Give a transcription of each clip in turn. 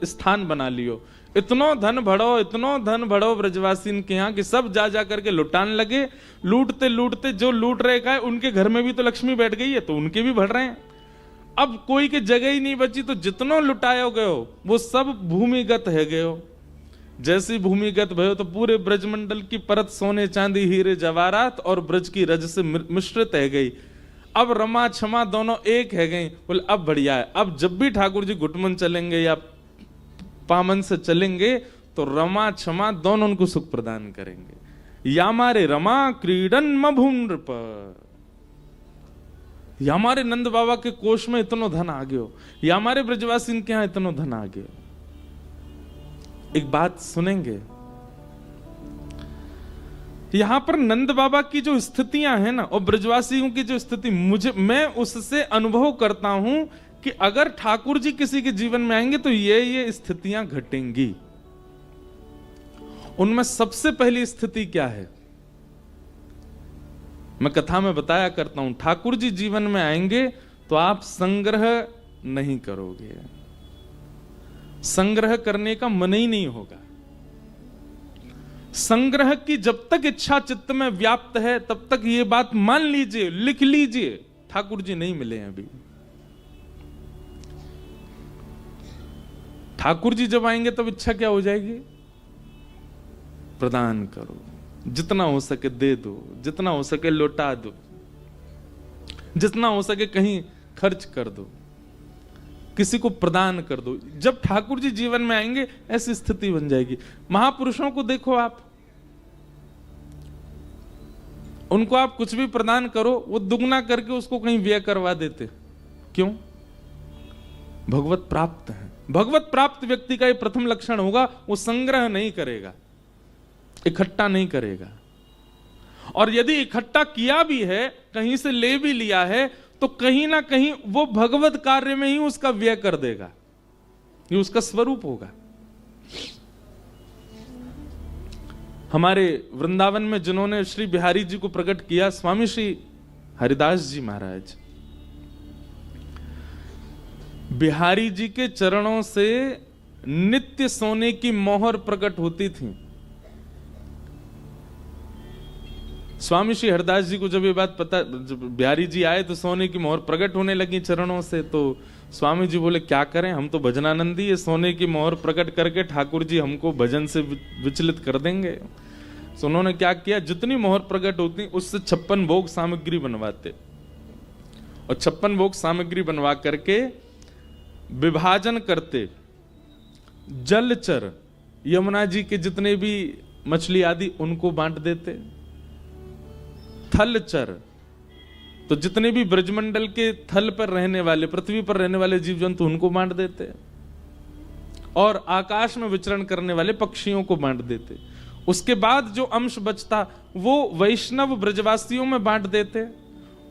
स्थान बना लियो। इतनो धन भड़ो ब्रजवासीन के यहाँ कि सब जा जा करके लुटान लगे। लूटते लूटते जो लूट रहे का है, उनके घर में भी तो लक्ष्मी बैठ गई है, तो उनके भी बढ़ रहे हैं। अब कोई की जगह ही नहीं बची, तो जितनो लुटायो गयो वो सब भूमिगत है गयो। जैसी भूमिगत भयो तो पूरे ब्रजमंडल की परत सोने चांदी हीरे जवाहरात और ब्रज की रज से मिश्रित है गई। अब रमा क्षमा दोनों एक है गई। बोले अब बढ़िया है, अब जब भी ठाकुर जी घुटमन चलेंगे या पामन से चलेंगे तो रमा क्षमा दोनों उनको सुख प्रदान करेंगे। या मारे रमा क्रीडन मभूम्र पर, या हमारे नंद बाबा के कोष में इतनो धन आ गयो, या हमारे ब्रजवासी के यहां इतनो धन आ गयो। एक बात सुनेंगे, यहां पर नंद बाबा की जो स्थितियां हैं ना और ब्रजवासियों की जो स्थिति, मैं उससे अनुभव करता हूं कि अगर ठाकुर जी किसी के जीवन में आएंगे तो ये स्थितियां घटेंगी। उनमें सबसे पहली स्थिति क्या है, मैं कथा में बताया करता हूं, ठाकुर जी जीवन में आएंगे तो आप संग्रह नहीं करोगे, संग्रह करने का मन ही नहीं होगा। संग्रह की जब तक इच्छा चित्त में व्याप्त है तब तक ये बात मान लीजिए, लिख लीजिए, ठाकुर जी नहीं मिले हैं अभी। ठाकुर जी जब आएंगे तब इच्छा क्या हो जाएगी, प्रदान करो, जितना हो सके दे दो, जितना हो सके लौटा दो, जितना हो सके कहीं खर्च कर दो, किसी को प्रदान कर दो। जब ठाकुर जी जीवन में आएंगे ऐसी स्थिति बन जाएगी। महापुरुषों को देखो आप, उनको आप कुछ भी प्रदान करो वो दुगना करके उसको कहीं व्यय करवा देते। क्यों? भगवत प्राप्त है। भगवत प्राप्त व्यक्ति का ये प्रथम लक्षण होगा, वो संग्रह नहीं करेगा, इकट्ठा नहीं करेगा। और यदि इकट्ठा किया भी है, कहीं से ले भी लिया है, तो कहीं ना कहीं वो भगवत कार्य में ही उसका व्यय कर देगा, ये उसका स्वरूप होगा। हमारे वृंदावन में जिन्होंने श्री बिहारी जी को प्रकट किया, स्वामी श्री हरिदास जी महाराज, बिहारी जी के चरणों से नित्य सोने की मोहर प्रकट होती थी। स्वामी श्री हरदास जी को जब ये बात पता, जब बिहारी जी आए तो सोने की मोहर प्रकट होने लगी चरणों से, तो स्वामी जी बोले क्या करें, हम तो भजनानंदी, ये सोने की मोहर प्रकट करके ठाकुर जी हमको भजन से विचलित कर देंगे। तो उन्होंने क्या किया, जितनी मोहर प्रकट होती उससे 56 भोग सामग्री बनवाते, और 56 भोग सामग्री बनवा करके विभाजन करते। जलचर यमुना जी के जितने भी मछली आदि उनको बांट देते। थलचर तो जितने भी ब्रजमंडल के थल पर रहने वाले, पृथ्वी पर रहने वाले जीव जंतु उनको बांट देते, और आकाश में विचरण करने वाले पक्षियों को बांट देते। उसके बाद जो अंश बचता वो वैष्णव ब्रजवासियों में बांट देते।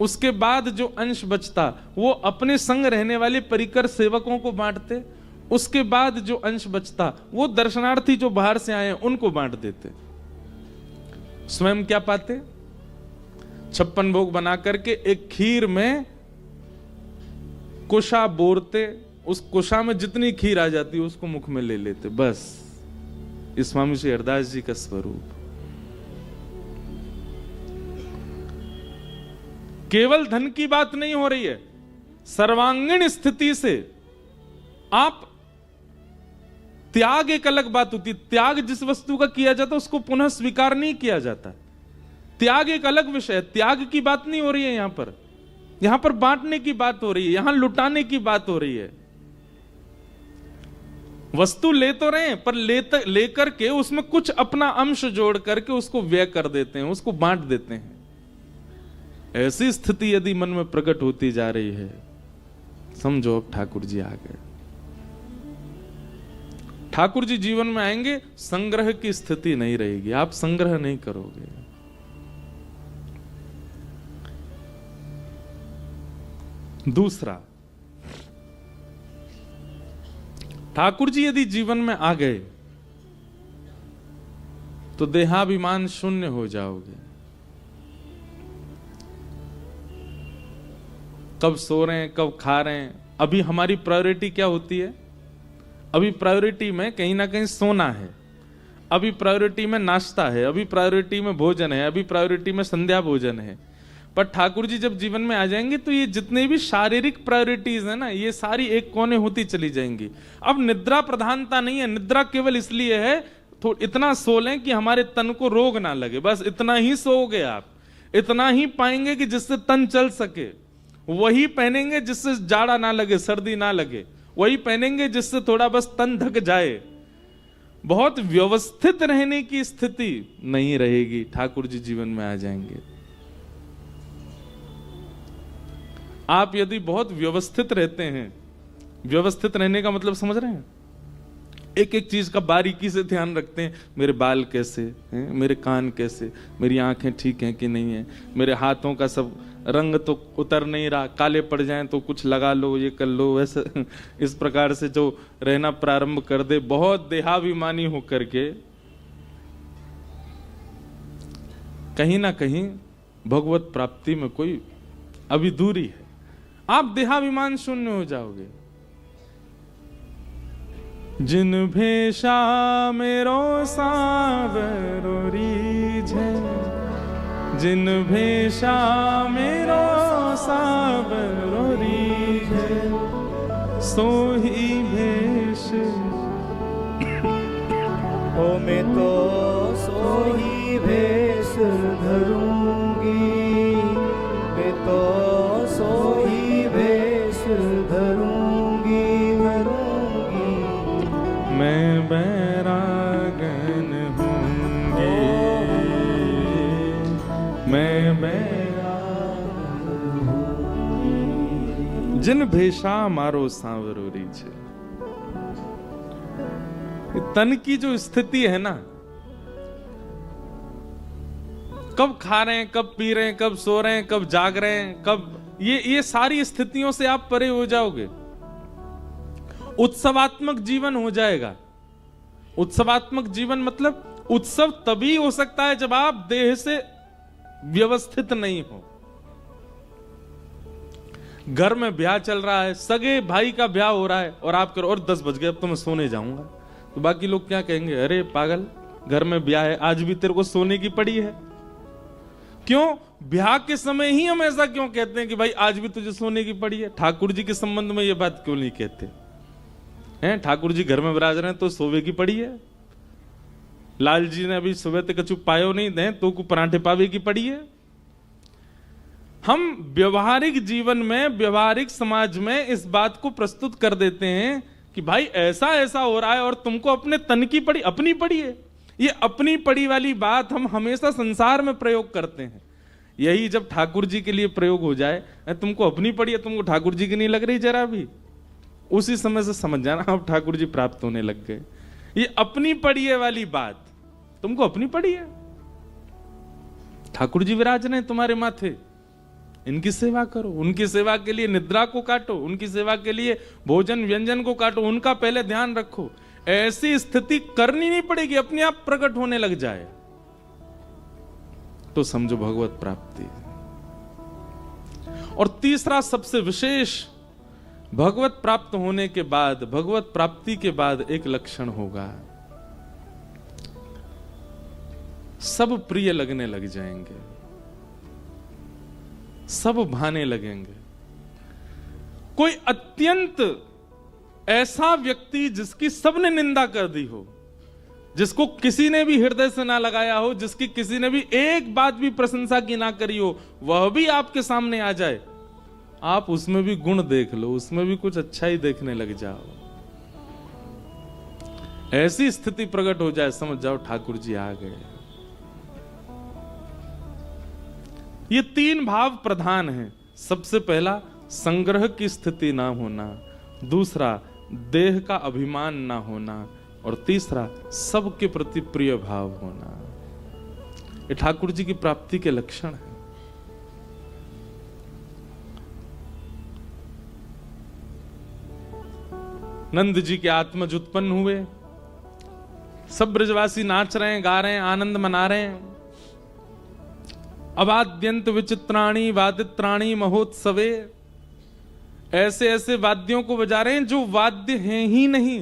उसके बाद जो अंश बचता वो अपने संग रहने वाले परिकर सेवकों को बांटते। उसके बाद जो अंश बचता वो दर्शनार्थी जो बाहर से आए उनको बांट देते। स्वयं क्या पाते, 56 भोग बना करके एक खीर में कुशा बोरते, उस कुशा में जितनी खीर आ जाती है उसको मुख में ले लेते। बस इस स्वामी श्री हरदास जी का स्वरूप। केवल धन की बात नहीं हो रही है, सर्वांगीण स्थिति से आप त्याग, एक अलग बात होती है। त्याग जिस वस्तु का किया जाता है उसको पुनः स्वीकार नहीं किया जाता। त्याग एक अलग विषय है, त्याग की बात नहीं हो रही है यहां पर बांटने की बात हो रही है, यहां लुटाने की बात हो रही है। वस्तु ले तो रहे हैं पर लेकर के उसमें कुछ अपना अंश जोड़ करके उसको व्यय कर देते हैं, उसको बांट देते हैं। ऐसी स्थिति यदि मन में प्रकट होती जा रही है, समझो अब ठाकुर जी आ गए। ठाकुर जी जीवन में आएंगे, संग्रह की स्थिति नहीं रहेगी, आप संग्रह नहीं करोगे। दूसरा, ठाकुर जी यदि जीवन में आ गए तो देहाभिमान शून्य हो जाओगे। कब सो रहे हैं, कब खा रहे हैं, अभी हमारी प्रायोरिटी क्या होती है, अभी प्रायोरिटी में कहीं ना कहीं सोना है, अभी प्रायोरिटी में नाश्ता है, अभी प्रायोरिटी में भोजन है, अभी प्रायोरिटी में संध्या भोजन है। पर ठाकुर जी जब जीवन में आ जाएंगे तो ये जितने भी शारीरिक प्रायोरिटीज है ना, ये सारी एक कोने होती चली जाएंगी। अब निद्रा प्रधानता नहीं है, निद्रा केवल इसलिए है तो इतना सो लें कि हमारे तन को रोग ना लगे, बस इतना ही सोओगे आप, इतना ही पाएंगे कि जिससे तन चल सके, वही पहनेंगे जिससे जाड़ा ना लगे, सर्दी ना लगे, वही पहनेंगे जिससे थोड़ा बस तन ढक जाए। बहुत व्यवस्थित रहने की स्थिति नहीं रहेगी, ठाकुर जी जीवन में आ जाएंगे। आप यदि बहुत व्यवस्थित रहते हैं, व्यवस्थित रहने का मतलब समझ रहे हैं, एक एक चीज का बारीकी से ध्यान रखते हैं, मेरे बाल कैसे हैं, मेरे कान कैसे, मेरी आंखें ठीक हैं कि नहीं है, मेरे हाथों का सब रंग तो उतर नहीं रहा, काले पड़ जाएं तो कुछ लगा लो, ये कर लो, वैसे इस प्रकार से जो रहना प्रारंभ कर दे बहुत देहाभिमानी होकर के, कहीं ना कहीं भगवत प्राप्ति में कोई अभी दूरी है, आप देहाभिमान शून्य हो जाओगे। जिन भेषा मेरो सावरो रीझे, जिन भेषा मेरो सावरो रीझे, सोही भेष ओ मैं तो सोही भेष धरूंगी, मैं तो सोही भेष धरूंगी, धरूंगी। मैं बैरागन हूँगी, मैं बैरागन हूँगी। जिन भेषा मारो सांवरो रीछे, तन की जो स्थिति है ना, कब खा रहे हैं, कब पी रहे हैं, कब सो रहे हैं, कब जाग रहे हैं, कब ये सारी स्थितियों से आप परे हो जाओगे, उत्सवात्मक जीवन हो जाएगा। उत्सवात्मक जीवन मतलब उत्सव तभी हो सकता है जब आप देह से व्यवस्थित नहीं हो। घर में ब्याह चल रहा है, सगे भाई का ब्याह हो रहा है और आप करो और 10 बज गए अब तो मैं सोने जाऊंगा, तो बाकी लोग क्या कहेंगे, अरे पागल, घर में ब्याह है, आज भी तेरे को सोने की पड़ी है। क्यों? ब्याह के समय ही हम ऐसा क्यों कहते हैं कि भाई आज भी तुझे सोने की पड़ी है? ठाकुर जी के संबंध में ये बात क्यों नहीं कहते हैं? ठाकुर जी घर में विराज रहे हैं तो सोवे की पड़ी है। लाल जी ने अभी सुबह तक कछु पायो नहीं दे तो को पराठे पावे की पड़ी है। हम व्यवहारिक जीवन में, व्यवहारिक समाज में इस बात को प्रस्तुत कर देते हैं कि भाई ऐसा ऐसा हो रहा है और तुमको अपने तन की पड़ी, अपनी पड़ी है। ये अपनी पड़ी वाली बात हम हमेशा संसार में प्रयोग करते हैं। यही जब ठाकुर जी के लिए प्रयोग हो जाए, तुमको अपनी पड़ी है, तुमको ठाकुर जी की नहीं लग रही जरा भी, उसी समय से समझ जाना अब ठाकुर जी प्राप्त होने लग गए। ये अपनी पड़ी है वाली बात तुमको अपनी पड़ी है। ठाकुर जी विराज रहे तुम्हारे माथे, इनकी सेवा करो, उनकी सेवा के लिए निद्रा को काटो, उनकी सेवा के लिए भोजन व्यंजन को काटो, उनका पहले ध्यान रखो। ऐसी स्थिति करनी नहीं पड़ेगी, अपने आप प्रकट होने लग जाए तो समझो भगवत प्राप्ति। और तीसरा सबसे विशेष, भगवत प्राप्त होने के बाद, भगवत प्राप्ति के बाद एक लक्षण होगा, सब प्रिय लगने लग जाएंगे, सब भाने लगेंगे। कोई अत्यंत ऐसा व्यक्ति जिसकी सबने निंदा कर दी हो, जिसको किसी ने भी हृदय से ना लगाया हो, जिसकी किसी ने भी एक बात भी प्रशंसा की ना करी हो, वह भी आपके सामने आ जाए, आप उसमें भी गुण देख लो, उसमें भी कुछ अच्छा ही देखने लग जाओ। ऐसी स्थिति प्रकट हो जाए, समझ जाओ ठाकुर जी आ गए। ये 3 भाव प्रधान हैं। सबसे पहला संग्रह की स्थिति ना होना, दूसरा देह का अभिमान ना होना, और तीसरा सबके प्रति प्रिय भाव होना। ये ठाकुर जी की प्राप्ति के लक्षण है। नंद जी के आत्मज उत्पन्न हुए, सब ब्रजवासी नाच रहे हैं, गा रहे हैं, आनंद मना रहे हैं। अवाद्यंत विचित्राणी वादित्राणी महोत्सवे, ऐसे ऐसे वाद्यों को बजा रहे हैं जो वाद्य हैं ही नहीं,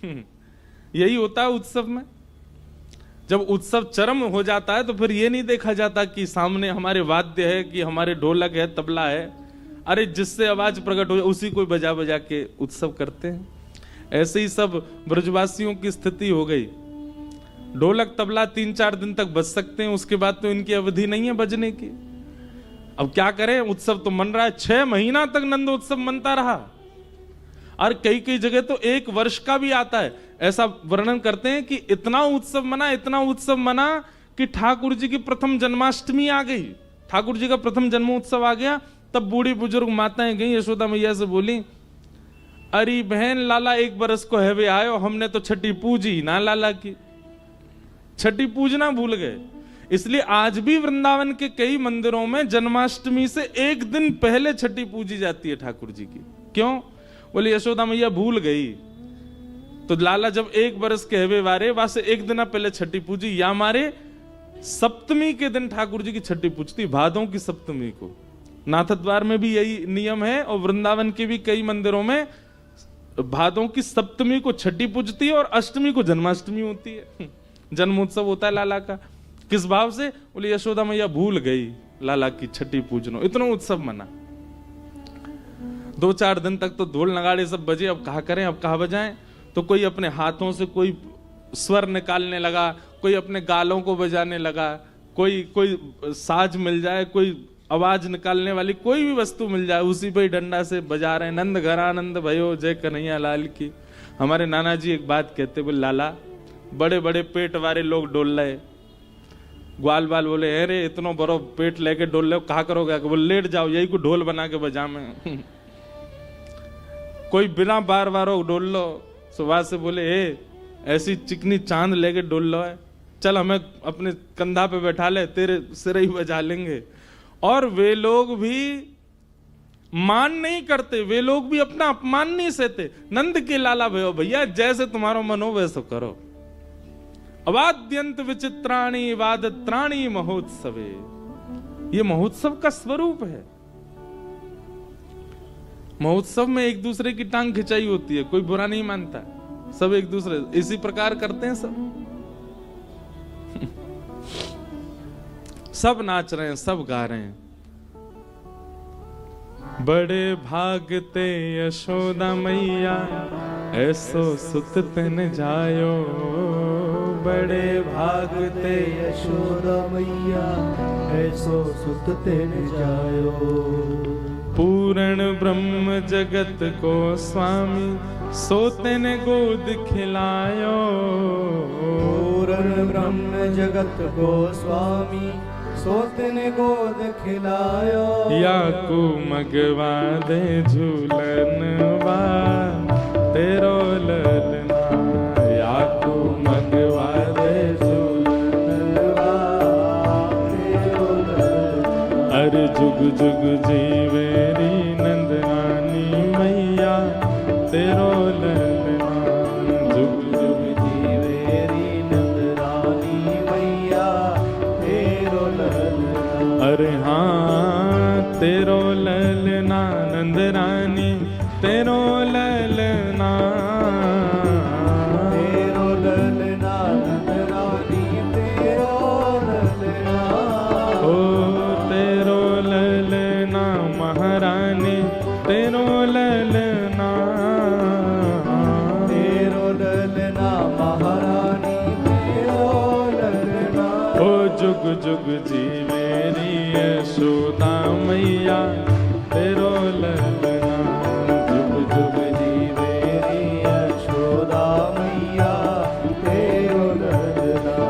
यही होता है उत्सव में। जब उत्सव चरम हो जाता है तो फिर ये नहीं देखा जाता कि सामने हमारे वाद्य है, कि हमारे ढोलक है, तबला है। अरे जिससे आवाज प्रकट हो जाए उसी को बजा बजा के उत्सव करते हैं। ऐसे ही सब ब्रजवासियों की स्थिति हो गई। ढोलक तबला 3-4 दिन तक बज सकते हैं, उसके बाद तो इनकी अवधि नहीं है बजने की। अब क्या करें, उत्सव तो मन रहा है। 6 महीना तक नंदोत्सव मनता रहा, और कई कई जगह तो 1 वर्ष का भी आता है। ऐसा वर्णन करते हैं कि इतना उत्सव मना, इतना उत्सव मना कि ठाकुर जी की प्रथम जन्माष्टमी आ गई, ठाकुर जी का प्रथम जन्मोत्सव आ गया। तब बूढ़ी बुजुर्ग माताएं गई यशोदा मैया से, बोली अरे बहन लाला 1 बरस को है वे आयो, हमने तो छठी पूजी ना लाला की। छठी पूजना भूल गए। इसलिए आज भी वृंदावन के कई मंदिरों में जन्माष्टमी से 1 दिन पहले छठी पूजी जाती है ठाकुर जी की। क्यों? बोले यशोदा मैया भूल गई। तो लाला जब 1 बरस के हवे वारे वहां से 1 दिन पहले छठी पूजी, या मारे सप्तमी के दिन ठाकुर जी की छठी पूजती, भादों की सप्तमी को। नाथद्वार में भी यही नियम है, और वृंदावन के भी कई मंदिरों में भादों की सप्तमी को छठी पूजती है और अष्टमी को जन्माष्टमी होती है। जन्मोत्सव होता है लाला का। किस भाव से? बोले यशोदा मैया भूल गई लाला की छठी पूजनो, इतना उत्सव मना। 2-4 दिन तक तो ढोल नगाड़े सब बजे। अब कहा करें, अब कहा बजाएं? तो कोई अपने हाथों से कोई स्वर निकालने लगा, कोई अपने गालों को बजाने लगा, कोई साज मिल जाए, कोई आवाज निकालने वाली कोई भी वस्तु मिल जाए, उसी पे ही डंडा से बजा रहे हैं। नंद घरानंद भयो जय कन्हैया लाल की। हमारे नाना जी एक बात कहते, बोले लाला बड़े बड़े पेट वाले लोग डोल रहे। ग्वाल बाल बोले अरे इतना बड़ो पेट लेके डोल रहे, कहा करोगे? बोले लेट जाओ, यही को ढोल बना के बजा में। कोई बिना बार बार डोल लो। सुबह से बोले ऐसी चिकनी चांद लेके डोल लो है, चल हमें अपने कंधा पे बैठा ले, तेरे सिर ही बजा लेंगे। और वे लोग भी मान नहीं करते, वे लोग भी अपना अपमान नहीं सहते। नंद के लाला भयो भैया जैसे तुम्हारा मन हो वैसे करो। अवाद्यंत विचित्राणी वादत्राणी महोत्सवे, ये महोत्सव का स्वरूप है। महोत्सव में एक दूसरे की टांग खिंचाई होती है, कोई बुरा नहीं मानता, सब एक दूसरे इसी प्रकार करते हैं। सब नाच रहे हैं, सब गा रहे हैं। बड़े भागते यशोदा मैया ऐसो सुत तन जायो, बड़े भागते यशोदा मैया ऐसो सुत तन जायो। पूर्ण ब्रह्म जगत को स्वामी सोते ने गोद खिलायो, पूर्ण ब्रह्म जगत को स्वामी सोते ने गोद खिलायो। याकू मगवा दे झूलनवा तेरो ललना, याकू मगवा दे झूलनवा तेरो ललना। अरे जुग जुग जीवेरी नंदरानी मैया तेरो ललना, जुग जुग जीवेरी नंदरानी मैया तेरो ललना। अरे हाँ तेरो ललना नंदरानी तेरो ललना, तेरो ललना नंदरानी तेरो ललना। ओ तेरो ललना महारानी तेरो ललना, तेरो ललना महारानी तेरो ललना। ओ जुग जुग जीवेरी यशोदा मैया तेरो ललना, जुग जुग जीवेरी यशोदा मैया तेरो ललना।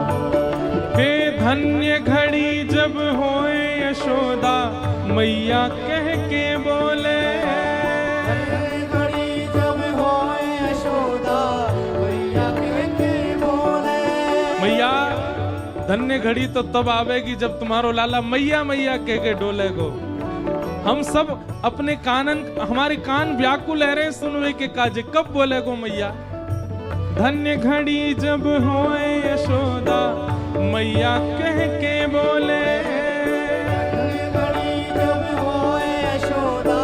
हे धन्य घड़ी जब होए यशोदा मैया कह के बोले, घड़ी जब होए यशोदा मैया कह के बोले। मैया धन्य घड़ी तो तब आवेगी जब तुम्हारो लाला मैया मैया कह के डोले गो। हम सब अपने कानन, हमारे कान व्याकुल है रहे सुनवे के काजे, कब बोले गो मैया। धन्य घड़ी जब होए यशोदा मैया कह के बोले, घड़ी जब होए यशोदा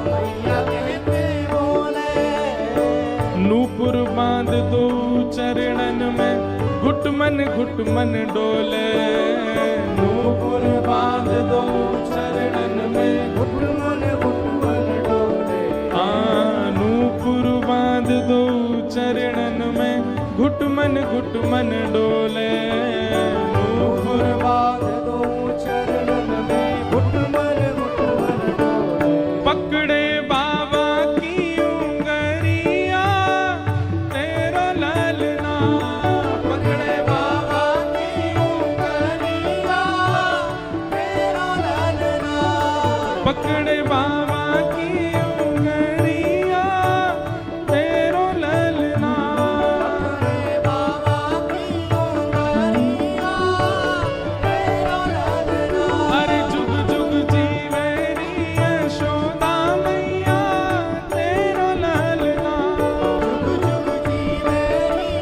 मैया कह के बोले। नूपुर बांध दो चरणन में घुट मन डोले। नूपुर बांध दो चरणन में घुट मन डोले। नूपुर बांध दो चरणन में घुट मन डोले। नूपुर बांध दो चरणन में घुट मन डोले। पकड़े बाबा की उंगरिया तेरो ललना। पकड़े बाबा की उंगलियां तेरा ललना। पकड़े बाबा की उंगरिया तेरो ललना। पकड़े बाबा की उंगलियां तेरा ललना। अरे जुग जुग जीवेरी यशोदा मैया तेरो ललना। जुग जुग जीवे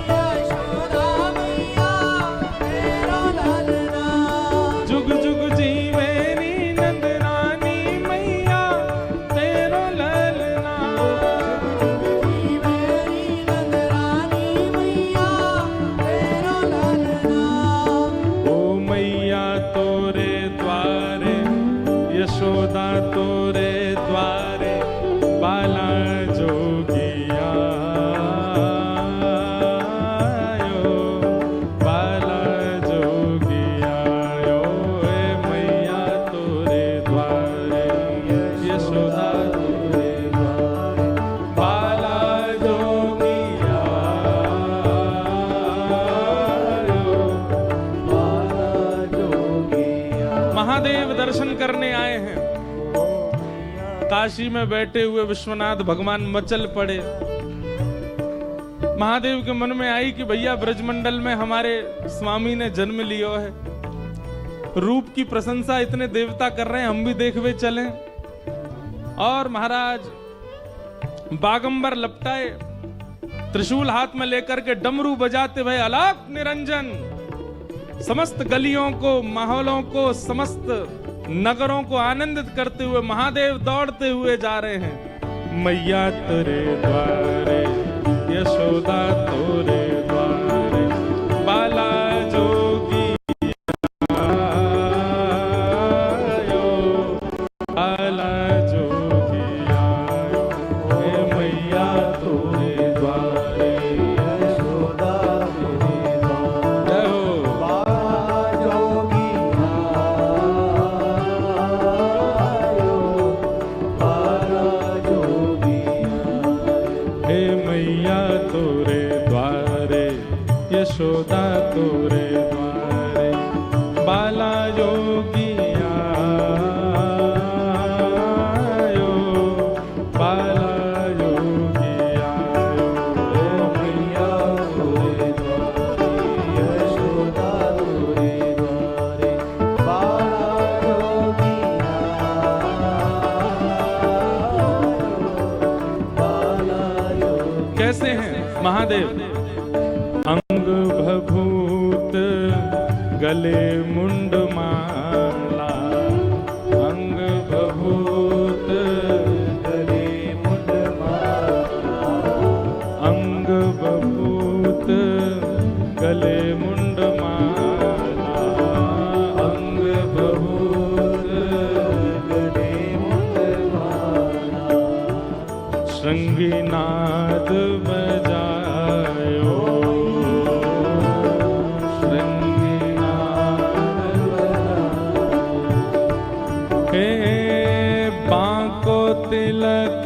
यशोदा मैया तेरा ललना। जुग जुग जीवेरी नंदरानी मैया तेरो ललना। जीवे नंदरानी मैया तेरा ललना। ओ मैया तोरे द्वारे यशोदा तोरे द्वारे बाला जोगिया आयो। बाला जोगिया आयो। ए मैया तोरे द्वारे यशोदा तोरे द्वारे बाला जोगिया आयो। बाला जोगिया महादेव दर्शन करने आए हैं। काशी में बैठे हुए विश्वनाथ भगवान मचल पड़े। महादेव के मन में आई कि भैया ब्रजमंडल में हमारे स्वामी ने जन्म लियो है, रूप की प्रशंसा इतने देवता कर रहे हैं, हम भी देखवे चलें। और महाराज बागंबर लपटाए, त्रिशूल हाथ में लेकर के डमरू बजाते हुए अलाप निरंजन समस्त गलियों को, माहौलों को, समस्त नगरों को आनंदित करते हुए महादेव दौड़ते हुए जा रहे हैं। मैया तेरे द्वारे यशोदा तोरे द्वारे बाला जोगी आयो। बाला जोगी आयो। हे मैया तोरे द्वारे यशोदा तेरे द्वारे। जय हो। बाला जोगिया आयो। बाला जोगिया हे मैया तोरे द्वारे यशोदा तोरे द्वारे बाला जोगिया आयो। बाला जोगिया आयो। ओ मैया तोरे द्वारे यशोदा तोरे द्वारे बाला जोगिया आयो। बाला जोगिया कैसे हैं महादेव? अंग भभूत गले मुंड माला। अंग भभूत गले मुंड माला। अंग बभूत गले मुंड माला। अंग बभूत गले मुंड माला। श्रृंगीनाद बजायो। श्रृंगीनाद हे बांको तिलक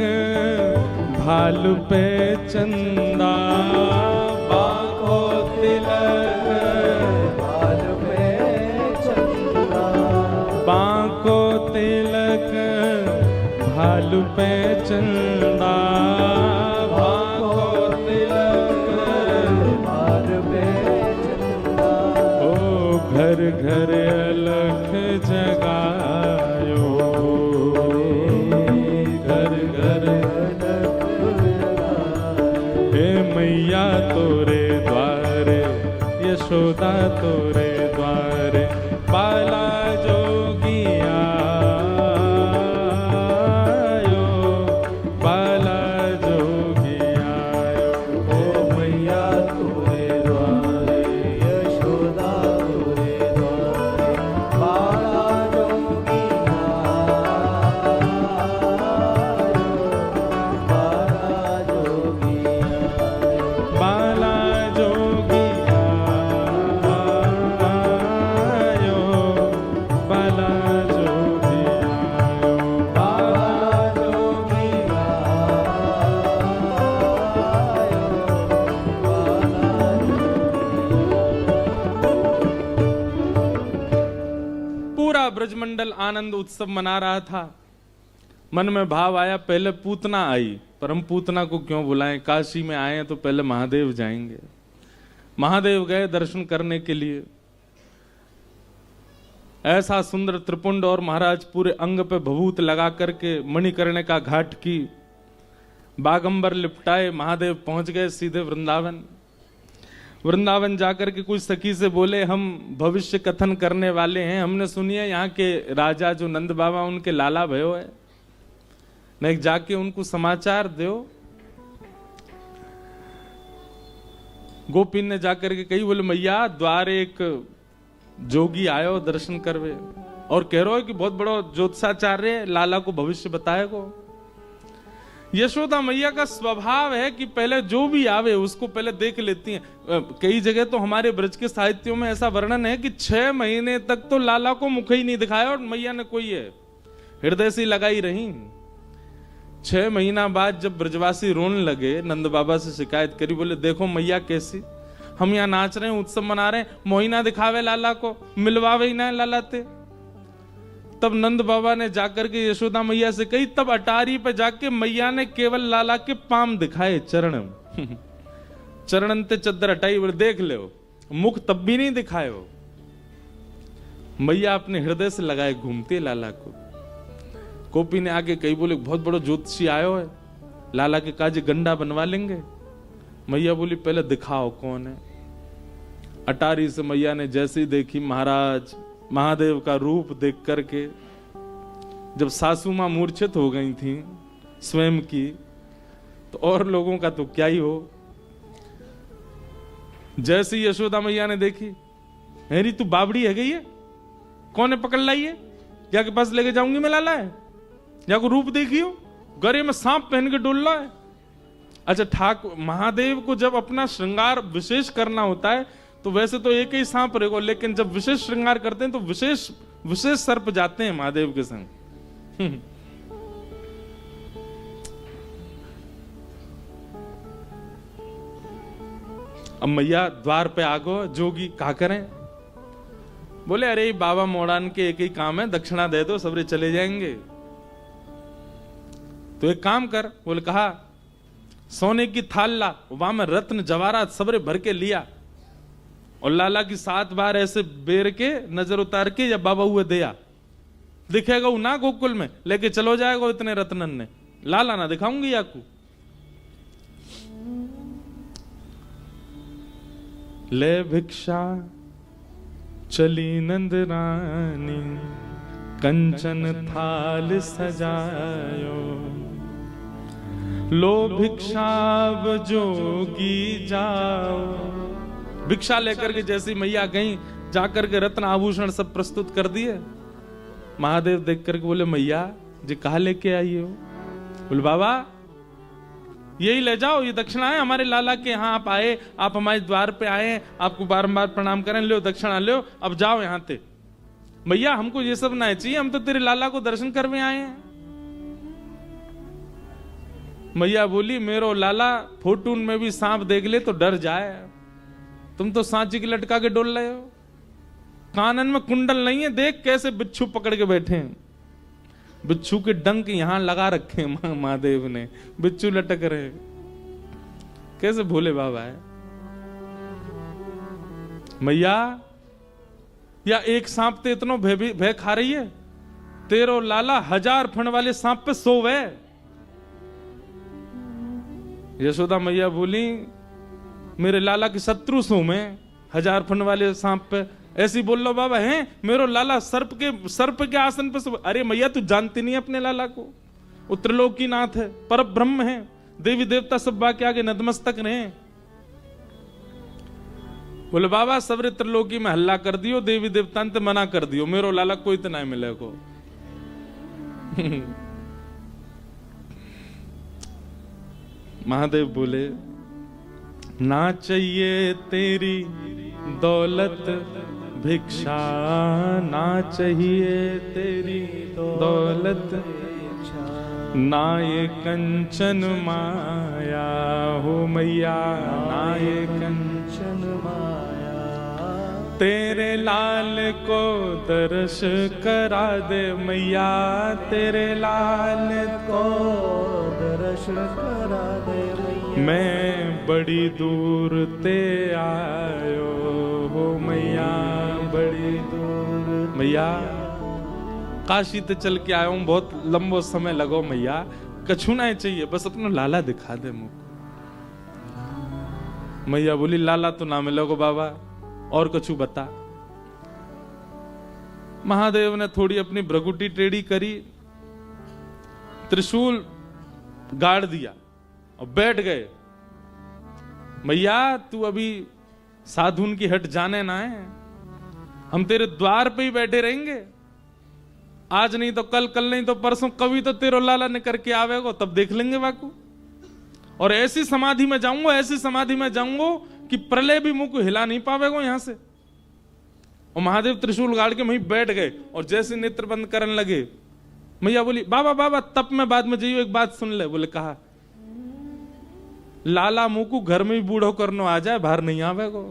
भालू पे चंदा। बांको तिलक बाल पे चंदा। बांको तिलक भालू पे चंदा। बांको तिलक बाल पे चंदा। ओ घर घर अलख जगायो। घर घर हे मैया तोरे द्वारे यशोदा तोरे द्वारे बाला जोगिया आयो। बाला जोगिया आयो। ब्रजमंडल आनंद उत्सव मना रहा था। मन में भाव आया, पहले पूतना आई, पर हम पूतना को क्यों बुलाएं, काशी में आए हैं तो पहले महादेव जाएंगे। महादेव गए दर्शन करने के लिए। ऐसा सुंदर त्रिपुंड, और महाराज पूरे अंग पे भभूत लगा करके मणिकर्णिका घाट की बागंबर लिपटाए महादेव पहुंच गए सीधे वृंदावन। वृंदावन जाकर के कुछ सखी से बोले, हम भविष्य कथन करने वाले हैं, हमने सुनी है यहाँ के राजा जो नंद बाबा उनके लाला भयो है, नहीं जाके उनको समाचार दो। गोपी ने जाकर के कही, बोले मैया द्वार एक जोगी आयो दर्शन करवे और कह रहा है कि बहुत बड़ा ज्योतिषाचार्य लाला को भविष्य बताएगो। यशोदा मैया का स्वभाव है कि पहले जो भी आवे उसको पहले देख लेती हैं। कई जगह तो हमारे ब्रज के साहित्यों में ऐसा वर्णन है कि 6 महीने तक तो लाला को मुख ही नहीं दिखाया और मैया ने कोई है हृदय से लगाई रही। 6 महीना बाद जब ब्रजवासी रोने लगे, नंद बाबा से शिकायत करी, बोले देखो मैया कैसी, हम यहाँ नाच रहे हैं, उत्सव मना रहे हैं, मोहिना दिखावे लाला को, मिलवावे ही ना लालाते। तब नंद बाबा ने जाकर के यशोदा मैया से कही, तब अटारी पे जाके मैया ने केवल लाला के पाम दिखाए, चरण चरणन ते चद्दर हटाई, बोले देख ले, मुख तब भी नहीं दिखाए हो। मैया अपने हृदय से लगाए घूमते लाला को। गोपी ने आगे कही, बोले बहुत बड़ो ज्योतिषी आयो है, लाला के काज गंडा बनवा लेंगे। मैया बोली पहले दिखाओ कौन है। अटारी से मैया ने जैसे ही देखी महाराज महादेव का रूप देख करके, जब सासू मां मूर्छित हो गई थी स्वयं की, तो और लोगों का तो क्या ही हो। जैसे यशोदा मैया ने देखी, हेरी तू बाबड़ी है गई है, कौन है पकड़ लाई है, क्या के पास लेके जाऊंगी मैं लाला है, या को रूप देखी हो, गले में सांप पहन के डोल रहा है। अच्छा ठाकुर महादेव को जब अपना श्रृंगार विशेष करना होता है तो वैसे तो एक ही सांप रहेगा, लेकिन जब विशेष श्रृंगार करते हैं तो विशेष सर्प जाते हैं महादेव के संग। अब मैया द्वार पे आ गो, जोगी क्या करें, बोले अरे बाबा मोड़ान के एक ही काम है, दक्षिणा दे दो सबरे चले जाएंगे। तो एक काम कर, बोले कहा सोने की थाल ला, वहां में रत्न जवाहरात सबरे भर के लिया और लाला की 7 बार ऐसे बेर के नजर उतार के या बाबा हुए दिया, दिखेगा वो ना गोकुल में, लेके चलो जाएगा इतने रत्नन ने, लाला ना दिखाऊंगी आपको। ले भिक्षा चली नंद रानी, कंचन थाल सजायो, लो भिक्षाव जोगी जाओ। भिक्षा लेकर के जैसी मैया गई, जाकर के रत्न आभूषण सब प्रस्तुत कर दिए। महादेव देख करके बोले मैया जी कहा लेके आई हो, बोले बाबा यही ले जाओ, ये दक्षिणा है हमारे लाला के यहाँ, आप आए, आप हमारे द्वार पे आए, आपको बारंबार प्रणाम करें, लो दक्षिणा लो, अब जाओ यहाँ ते। मैया हमको ये सब ना चाहिए, हम तो तेरे लाला को दर्शन करने आए हैं। मैया बोली मेरो लाला फोटून में भी सांप देख ले तो डर जाए, तुम तो सांची की लटका के डोल रहे हो, कानन में कुंडल नहीं है, देख कैसे बिच्छू पकड़ के बैठे हैं, बिच्छू के डंक यहां लगा रखे हैं महादेव ने, बिच्छू लटक रहे, कैसे भोले बाबा है। मैया या एक सांप ते इतनो भय खा रही है, तेरो लाला 1000 फण वाले सांप पे सोवे। यशोदा मैया बोली मेरे लाला के शत्रु सो मैं, 1000 फण वाले सांप पे ऐसी बोल लो बाबा हैं, मेरो लाला सर्प के आसन पे सो। अरे मैया तू जानती नहीं अपने लाला को, वो त्रिलोकीनाथ है, पर ब्रह्म है, देवी देवता सब बाकी आगे नतमस्तक रहे। बोले बाबा सबरे त्रिलोकी में हल्ला कर दियो, देवी देवता ने मना कर दियो, मेरो लाला कोई तो नहीं मिले को। महादेव बोले ना चाहिए तेरी दौलत भिक्षा, ना चाहिए तेरी दौलत, ना ये कंचन माया हो मैया, ना ये कंचन माया, तेरे लाल को दर्श करा दे मैया, तेरे लाल को दर्श करा दे मैया। मैं बड़ी दूर ते आयो हो मैया, बड़ी दूर मैया काशी ते चल के आया हूं, बहुत लंबो समय लगो मैया, कछु ना चाहिए, बस अपना लाला दिखा दे मुझको। मैया बोली लाला तो ना मिलोगे बाबा, और कछु बता। महादेव ने थोड़ी अपनी भ्रगुटी टेढ़ी करी, त्रिशूल गाड़ दिया और बैठ गए। मैया तू अभी साधुन की हट जाने ना है, हम तेरे द्वार पे ही बैठे रहेंगे, आज नहीं तो कल, कल नहीं तो परसों, कभी तो तेरो लाला ने करके आवेगो, तब देख लेंगे बाकू। और ऐसी समाधि में जाऊंगा, ऐसी समाधि में जाऊंगा कि प्रलय भी मुंह को हिला नहीं पावेगो यहां से। और महादेव त्रिशूल गाड़ के वहीं बैठ गए और जैसे नेत्र बंद करने लगे, मैया बोली बाबा बाबा तब मैं बाद में जाइयो, एक बात सुन ले। बोले कहा, लाला मुंह को घर में भी बूढ़ो करनो आ जाए, बाहर नहीं आवेगो।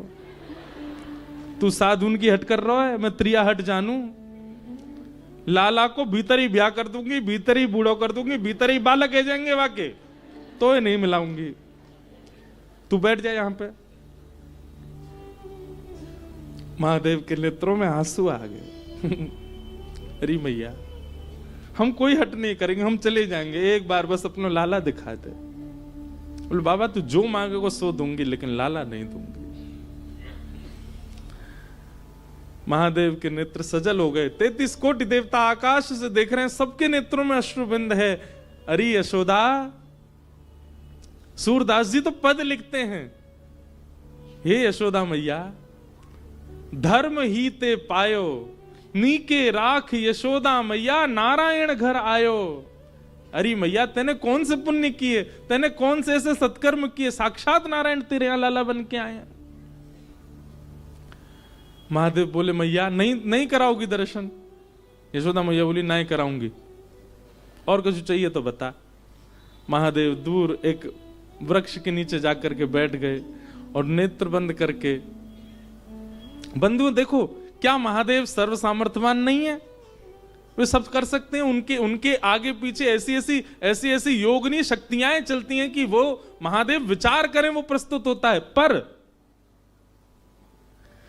तू साधुन की हट कर रहा है, मैं त्रिया हट जानू। लाला को भीतर ही ब्याह कर दूंगी, भीतर ही बूढ़ो कर दूंगी, भीतर ही बालक है जाएंगे वाके, तो नहीं मिलाऊंगी। तू बैठ जाए यहां पे। महादेव के नेत्रों में आंसू आ गए। अरे मैया हम कोई हट नहीं करेंगे, हम चले जाएंगे, एक बार बस अपना लाला दिखा दे। बोले बाबा तू जो मांगेगा सो दूंगी, लेकिन लाला नहीं दूंगी। महादेव के नेत्र सजल हो गए। 33 कोटि देवता आकाश से देख रहे हैं, सबके नेत्रों में अश्रुबिंद है। अरे यशोदा, सूरदास जी तो पद लिखते हैं, हे यशोदा मैया धर्म ही ते पायो, नीके राख यशोदा मैया, नारायण घर आयो। अरे मैया तेने कौन से पुण्य किए, तेने कौन से ऐसे सत्कर्म किए, साक्षात नारायण तेरे यहां लाला बन के आए। महादेव बोले मैया नहीं कराओगी दर्शन। यशोदा मैया बोली नहीं कराऊंगी, और कुछ चाहिए तो बता। महादेव दूर एक वृक्ष के नीचे जाकर के बैठ गए और नेत्र बंद करके, बंधुओं देखो क्या महादेव सर्व सामर्थ्यवान नहीं है, वे सब कर सकते हैं। उनके आगे पीछे ऐसी योगनी शक्तियां चलती हैं कि वो महादेव विचार करें वो प्रस्तुत होता है। पर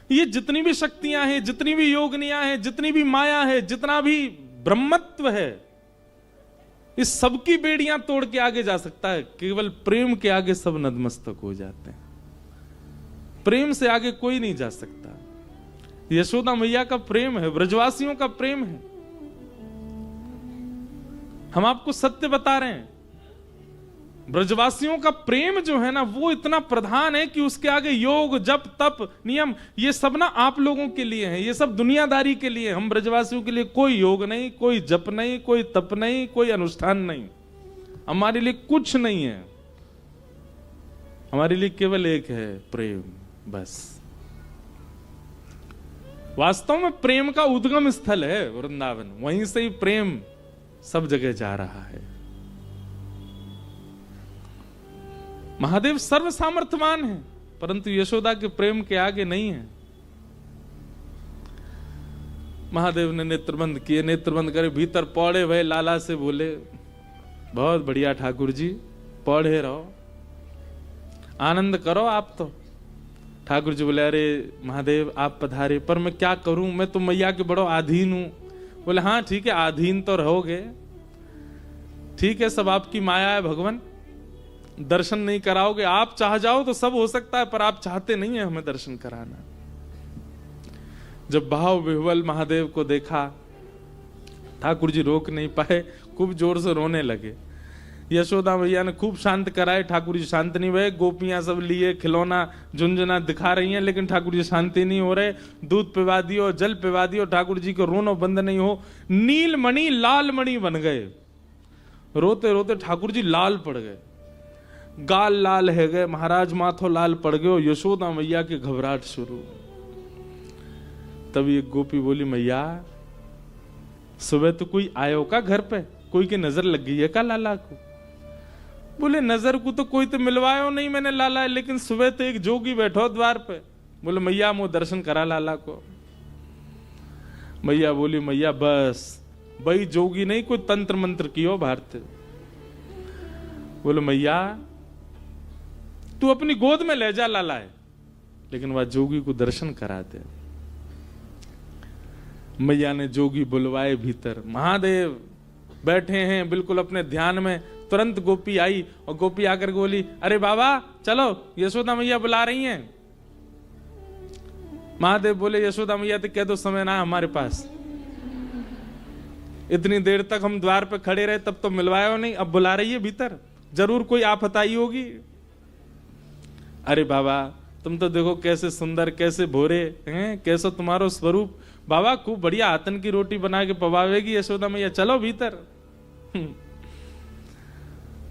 ये जितनी भी शक्तियां हैं, जितनी भी योगनियां हैं, जितनी भी माया है, जितना भी ब्रह्मत्व है, इस सबकी बेड़ियां तोड़ के आगे जा सकता है। केवल प्रेम के आगे सब नतमस्तक हो जाते हैं। प्रेम से आगे कोई नहीं जा सकता। यशोदा मैया का प्रेम है, ब्रजवासियों का प्रेम है। हम आपको सत्य बता रहे हैं, ब्रजवासियों का प्रेम जो है ना वो इतना प्रधान है कि उसके आगे योग जप तप नियम ये सब ना आप लोगों के लिए है, ये सब दुनियादारी के लिए। हम ब्रजवासियों के लिए कोई योग नहीं, कोई जप नहीं, कोई तप नहीं, कोई अनुष्ठान नहीं, हमारे लिए कुछ नहीं है। हमारे लिए केवल एक है प्रेम, बस। वास्तव में प्रेम का उद्गम स्थल है वृंदावन, वहीं से ही प्रेम सब जगह जा रहा है। महादेव सर्व सामर्थ्यवान है, परंतु यशोदा के प्रेम के आगे नहीं है। महादेव ने नेत्रबंद किए, नेत्रबंद करे, भीतर पौड़े भय लाला से बोले बहुत बढ़िया ठाकुर जी, पौड़े रहो, आनंद करो आप तो। ठाकुर जी बोले अरे महादेव आप पधारे, पर मैं क्या करूं, मैं तो मैया के बड़ो अधीन हूं। बोले हाँ ठीक है, अधीन तो रहोगे, ठीक है, सब आपकी माया है भगवान, दर्शन नहीं कराओगे, आप चाह जाओ तो सब हो सकता है, पर आप चाहते नहीं है हमें दर्शन कराना। जब भाव विह्वल महादेव को देखा, ठाकुर जी रोक नहीं पाए, खूब जोर से रोने लगे। यशोदा मैया ने खूब शांत कराए, ठाकुर जी शांत नहीं हुए। गोपियां सब लिए खिलौना झुंझुना दिखा रही हैं, लेकिन ठाकुर जी शांति नहीं हो रहे। दूध पिवा दियो, जल पिवा दियो, ठाकुर जी को रोनो बंद नहीं हो। नील मणि लाल मणि बन गए, रोते रोते ठाकुर जी लाल पड़ गए, गाल लाल है गए, महाराज माथो लाल पड़ गए। यशोदा मैया की घबराहट शुरू। तभी एक गोपी बोली मैया सुबह तो कोई आयो का घर पे, कोई की नजर लग गई है का लाला को? बोले नजर को तो कोई तो मिलवायो नहीं मैंने लाला, लेकिन सुबह तो एक जोगी बैठो द्वार पे, बोले मैया मुझे दर्शन करा लाला को। मैया बोली मैया बस भाई जोगी नहीं कोई तंत्र मंत्र कियो भारत। बोले मैया तू अपनी गोद में ले जा लाला है, लेकिन वह जोगी को दर्शन करा दे। मैया ने जोगी बुलवाए भीतर, महादेव बैठे हैं बिल्कुल अपने ध्यान में। तुरंत गोपी आई और गोपी आकर बोली अरे बाबा चलो यशोदा मैया बुला रही हैं। महादेव बोले यशोदा मैया तो कह दो समय ना हमारे पास, इतनी देर तक हम द्वार पे खड़े रहे तब तो मिलवाया नहीं, अब बुला रही है भीतर, जरूर कोई आफत आई होगी। अरे बाबा तुम तो देखो कैसे सुंदर कैसे भोरे हैं, कैसा तुम्हारो स्वरूप, बाबा खूब बढ़िया आतन की रोटी बना के पवावेगी यशोदा मैया, चलो भीतर।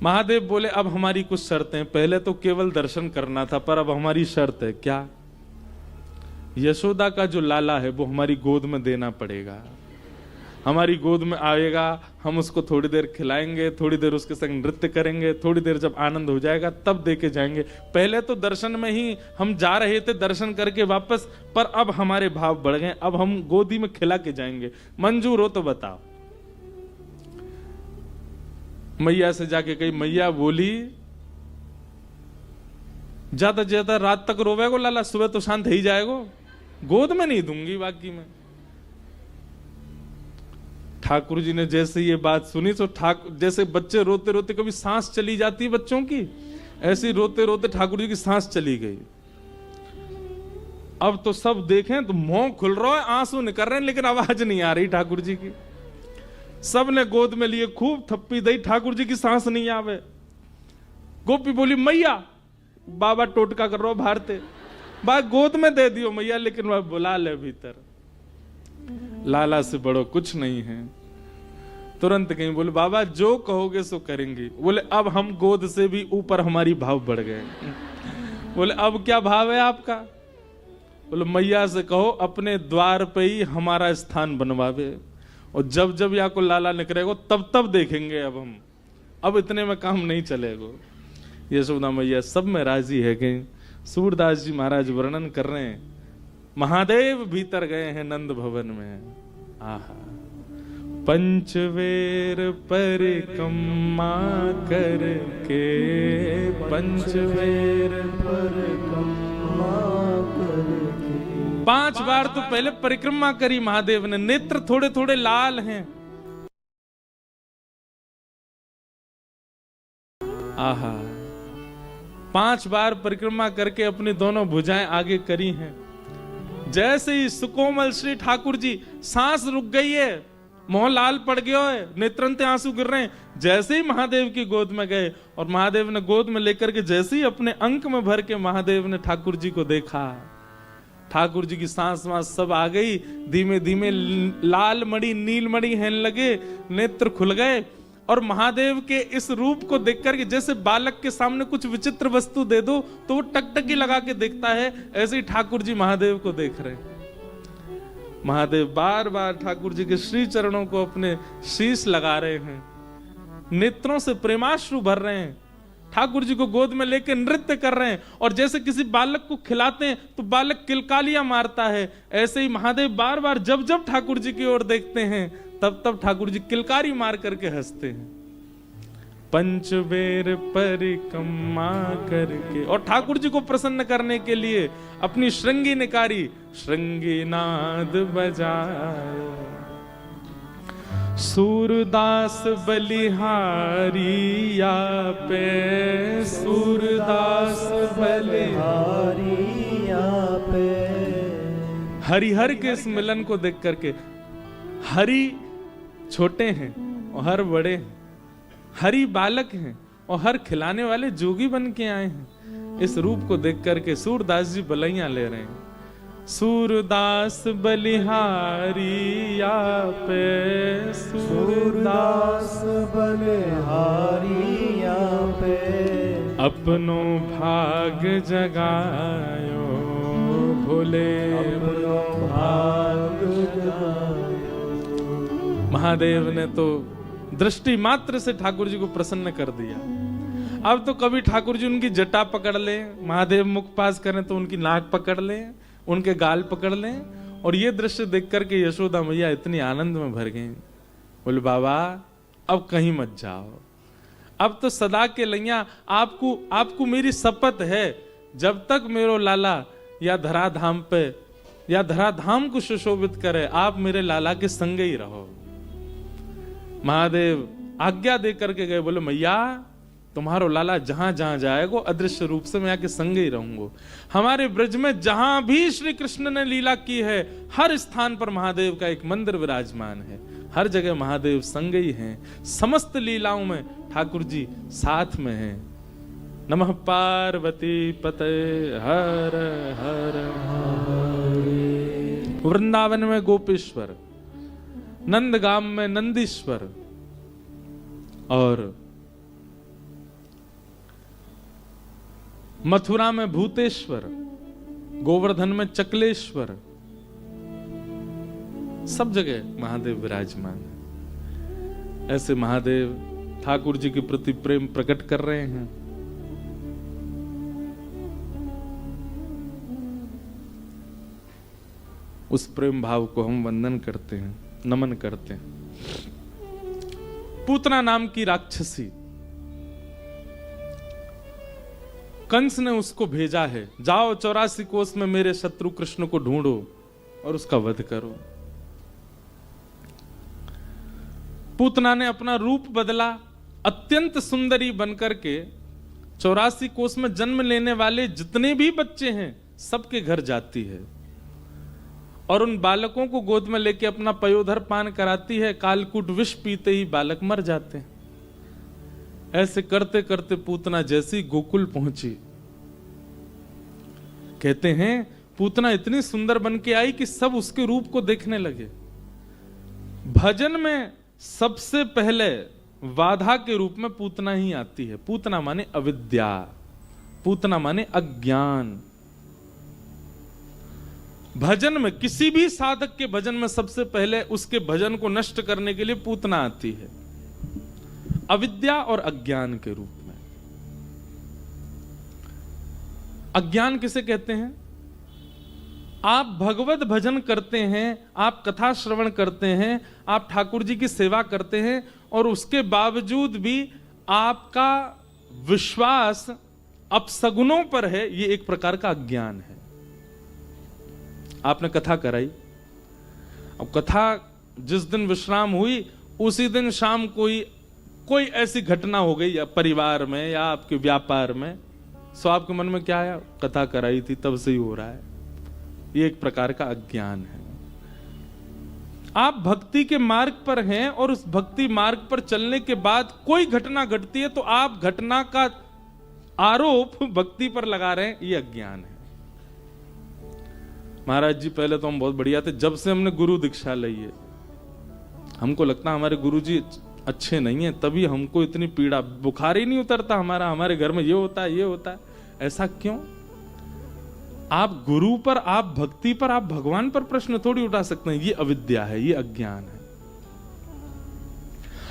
महादेव बोले अब हमारी कुछ शर्तें, पहले तो केवल दर्शन करना था पर अब हमारी शर्त है। क्या? यशोदा का जो लाला है वो हमारी गोद में देना पड़ेगा। हमारी गोद में आएगा, हम उसको थोड़ी देर खिलाएंगे, थोड़ी देर उसके संग नृत्य करेंगे, थोड़ी देर जब आनंद हो जाएगा तब दे के जाएंगे। पहले तो दर्शन में ही हम जा रहे थे दर्शन करके वापस, पर अब हमारे भाव बढ़ गए, अब हम गोदी में खिला के जाएंगे। मंजूर हो तो बताओ। मैया से जाके कही, मैया बोली ज्यादा ज्यादा रात तक रोवेगो लाला, सुबह तो शांत ही जाएगो, गोद में नहीं दूंगी बाकी में। ठाकुर जी ने जैसे ये बात सुनी तो जैसे बच्चे रोते रोते कभी सांस चली जाती है बच्चों की, ऐसे रोते रोते ठाकुर जी की सांस चली गई। अब तो सब देखें तो मुंह खुल रहा है, आंसू निकल रहे हैं, लेकिन आवाज नहीं आ रही ठाकुर जी की। सब ने गोद में लिए, खूब थप्पी दी, ठाकुर जी की सांस नहीं आवे। गोपी बोली मैया, बाबा टोटका कर रहा भारते, बात गोद में दे दियो मैया, लेकिन वह बुला ले भीतर, लाला से बड़ो कुछ नहीं है। तुरंत कहीं बोले बाबा जो कहोगे सो करेंगे। बोले अब हम गोद से भी ऊपर हमारी भाव बढ़ गए। बोले अब क्या भाव है आपका? बोले मैया से कहो अपने द्वार पे ही हमारा स्थान बनवावे, और जब जब यहाँ को लाला निकलेगा तब तब देखेंगे अब हम, अब इतने में काम नहीं चलेगा। यशोदा मैया सब में राजी है। कि सूरदास जी महाराज वर्णन कर रहे हैं, महादेव भीतर गए हैं नंद भवन में। आहा, पंचवेर परिक्रमा करके, पंचवेर परिक्रमा करके, 5 बार तो पहले परिक्रमा करी महादेव ने, नेत्र थोड़े थोड़े लाल हैं। आहा, 5 बार परिक्रमा करके अपनी दोनों भुजाएं आगे करी हैं। जैसे ही सुकोमल श्री ठाकुर जी, सांस रुक गई है, मोह लाल पड़ गया है, नेत्रंते आंसू गिर रहे हैं, जैसे ही महादेव की गोद में गए और महादेव ने गोद में लेकर के जैसे ही अपने अंक में भर के महादेव ने ठाकुर जी को देखा, ठाकुर जी की सांस वांस सब आ गई, धीमे धीमे लाल मणि नील मणि हेन लगे, नेत्र खुल गए। और महादेव के इस रूप को देखकर के जैसे बालक के सामने कुछ विचित्र वस्तु दे दो तो वो टकटकी लगा के देखता है, ऐसे ही ठाकुर जी महादेव को देख रहे हैं। महादेव बार बार ठाकुर जी के श्री चरणों को अपने शीश लगा रहे हैं, नेत्रों से प्रेमाश्रु भर रहे हैं, ठाकुर जी को गोद में लेकर नृत्य कर रहे हैं। और जैसे किसी बालक को खिलाते हैं तो बालक किलकालियां मारता है, ऐसे ही महादेव बार बार जब जब ठाकुर जी की ओर देखते हैं तब तब ठाकुर जी किलकारी मार करके हंसते हैं। पंचवेर परिक्रमा करके, और ठाकुर जी को प्रसन्न करने के लिए अपनी श्रृंगी निकारी, श्रृंगी नाद बजाए। सूरदास बलिहारी या पे, सूरदास बलिहारी या पे। हरिहर के इस मिलन को देख करके, हरि छोटे हैं और हर बड़े हैं, हरि बालक हैं और हर खिलाने वाले जोगी बन के आए हैं। इस रूप को देख करके सूरदास जी बलैया ले रहे हैं। सूरदास बलिहारी या पे, सूरदास बलिहारी या पे। अपनो भाग जगायो भोले, अपनो भाग जगायो। महादेव ने तो दृष्टि मात्र से ठाकुर जी को प्रसन्न कर दिया। अब तो कभी ठाकुर जी उनकी जटा पकड़ ले, महादेव मुख पास करें तो उनकी नाक पकड़ ले, उनके गाल पकड़ ले। और ये दृश्य देख करके यशोदा मैया इतनी आनंद में भर गई। बोले बाबा अब कहीं मत जाओ, अब तो सदा के लैया आपको मेरी शपथ है, जब तक मेरो लाला या धराधाम पे या धराधाम को सुशोभित करे, आप मेरे लाला के संग ही रहो। महादेव आज्ञा दे करके गए। बोले मैया तुम्हारो लाला जहां जहां जाएगो अदृश्य रूप से मैं आके संग ही रहूंगो। हमारे ब्रज में जहां भी श्री कृष्ण ने लीला की है, हर स्थान पर महादेव का एक मंदिर विराजमान है, हर जगह महादेव संग ही हैं। समस्त लीलाओं में ठाकुर जी साथ में हैं। नमः पार्वती पते हर हर महादेव। वृंदावन में गोपेश्वर, नंदगाम में नंदीश्वर, और मथुरा में भूतेश्वर, गोवर्धन में चकलेश्वर, सब जगह महादेव विराजमान है। ऐसे महादेव ठाकुर जी के प्रति प्रेम प्रकट कर रहे हैं। उस प्रेम भाव को हम वंदन करते हैं, नमन करते हैं। पूतना नाम की राक्षसी, कंस ने उसको भेजा है, जाओ 84 कोस में मेरे शत्रु कृष्ण को ढूंढो और उसका वध करो। पूतना ने अपना रूप बदला, अत्यंत सुंदरी बनकर के 84 कोस में जन्म लेने वाले जितने भी बच्चे हैं सबके घर जाती है और उन बालकों को गोद में लेके अपना पयोधर पान कराती है। कालकूट विष पीते ही बालक मर जाते हैं। ऐसे करते करते पूतना जैसी गोकुल पहुंची, कहते हैं पूतना इतनी सुंदर बन के आई कि सब उसके रूप को देखने लगे। भजन में सबसे पहले बाधा के रूप में पूतना ही आती है। पूतना माने अविद्या, पूतना माने अज्ञान। भजन में, किसी भी साधक के भजन में सबसे पहले उसके भजन को नष्ट करने के लिए पूतना आती है, अविद्या और अज्ञान के रूप में। अज्ञान किसे कहते हैं? आप भगवत भजन करते हैं, आप कथा श्रवण करते हैं, आप ठाकुर जी की सेवा करते हैं और उसके बावजूद भी आपका विश्वास अपसगुनों पर है, ये एक प्रकार का अज्ञान है। आपने कथा कराई, अब कथा जिस दिन विश्राम हुई उसी दिन शाम कोई ऐसी घटना हो गई या परिवार में या आपके व्यापार में, सो आपके मन में क्या आया? कथा कराई थी तब से ही हो रहा है। ये एक प्रकार का अज्ञान है। आप भक्ति के मार्ग पर हैं और उस भक्ति मार्ग पर चलने के बाद कोई घटना घटती है तो आप घटना का आरोप भक्ति पर लगा रहे हैं, ये अज्ञान है। महाराज जी पहले तो हम बहुत बढ़िया थे, जब से हमने गुरु दीक्षा ली है हमको लगता है हमारे गुरु जी अच्छे नहीं है, तभी हमको इतनी पीड़ा, बुखार ही नहीं उतरता हमारे घर में ये होता है ये होता है। ऐसा क्यों? आप गुरु पर, आप भक्ति पर, आप भगवान पर प्रश्न थोड़ी उठा सकते हैं। ये अविद्या है, ये अज्ञान है।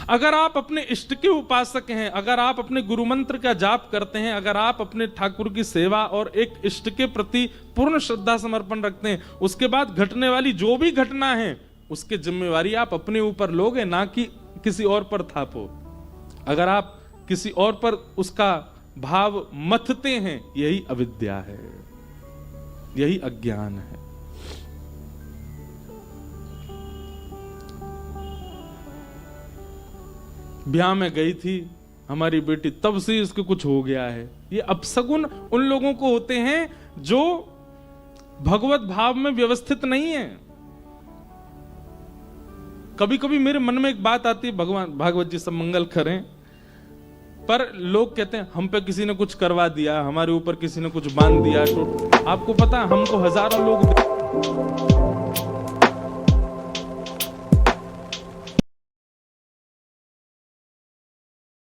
अगर आप अपने इष्ट के उपासक हैं, अगर आप अपने गुरु मंत्र का जाप करते हैं, अगर आप अपने ठाकुर की सेवा और एक इष्ट के प्रति पूर्ण श्रद्धा समर्पण रखते हैं, उसके बाद घटने वाली जो भी घटना है उसकी जिम्मेवारी आप अपने ऊपर लोगे, ना कि किसी और पर थापो। अगर आप किसी और पर उसका भाव मथते हैं, यही अविद्या है, यही अज्ञान है। ब्याह में गई थी हमारी बेटी, तब से इसको कुछ हो गया है। ये अपसगुन उन लोगों को होते हैं जो भगवत भाव में व्यवस्थित नहीं है। कभी कभी मेरे मन में एक बात आती है, भगवान भागवत जी सब मंगल करें, पर लोग कहते हैं हम पे किसी ने कुछ करवा दिया, हमारे ऊपर किसी ने कुछ बांध दिया। तो आपको पता, हमको हजारों लोग